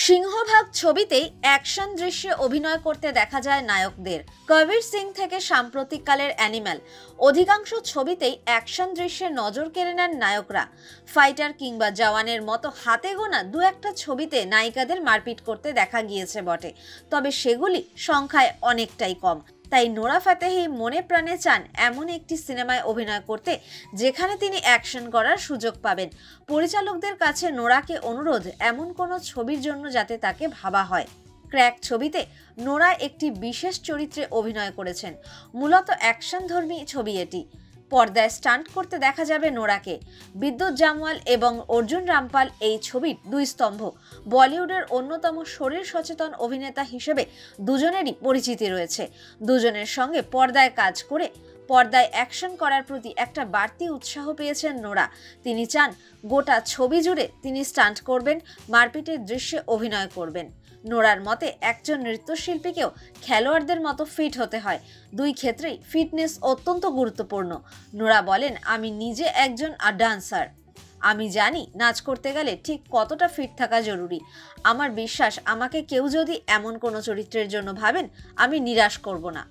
সিংহভাগ ছবিতেই অ্যাকশন দৃশ্যে অভিনয় করতে দেখা যায় নায়কদের। কবির সিং থেকে সাম্প্রতিককালের অ্যানিম্যাল, অধিকাংশ ছবিতেই অ্যাকশন দৃশ্যে নজর কেড়ে নেন নায়করা। ফাইটার কিংবা জওয়ানের মতো হাতে গোনা দু একটা ছবিতে নায়িকাদের মারপিট করতে দেখা গিয়েছে বটে, তবে সেগুলি সংখ্যায় অনেকটাই কম। তাই নোরা ফাতেহি মনে প্রাণে চান এমন একটি সিনেমায় অভিনয় করতে যেখানে তিনি অ্যাকশন করার সুযোগ পাবেন। পরিচালকদের কাছে নোরাকে অনুরোধ এমন কোনো ছবির জন্য যাতে তাকে ভাবা হয়। ক্র্যাক ছবিতে নোরা একটি বিশেষ চরিত্রে অভিনয় করেছেন। মূলত অ্যাকশনধর্মী ছবি এটি। পর্দায় স্টান্ট করতে দেখা যাবে নোরাকে। বিদ্যুৎ জামওয়াল এবং অর্জুন রামপাল এই ছবির দুই স্তম্ভ। বলিউডের অন্যতম শরীর সচেতন অভিনেতা হিসেবে দুজনেরই পরিচিতি রয়েছে। দুজনের সঙ্গে পর্দায় কাজ করে পর্দায় অ্যাকশন করার প্রতি একটা বাড়তি উৎসাহ পেয়েছেন নোরা। তিনি চান গোটা ছবি জুড়ে তিনি স্টান্ট করবেন, মারপিটের দৃশ্যে অভিনয় করবেন। নোরার মতে একজন নৃত্যশিল্পীকেও খেলোয়াড়দের মতো ফিট হতে হয়। দুই ক্ষেত্রেই ফিটনেস অত্যন্ত গুরুত্বপূর্ণ। নোরা বলেন, আমি নিজে একজন ডান্সার। আমি জানি নাচ করতে গেলে ঠিক কতটা ফিট থাকা জরুরি। আমার বিশ্বাস আমাকে কেউ যদি এমন কোনো চরিত্রের জন্য ভাবেন, আমি নিরাশ করব না।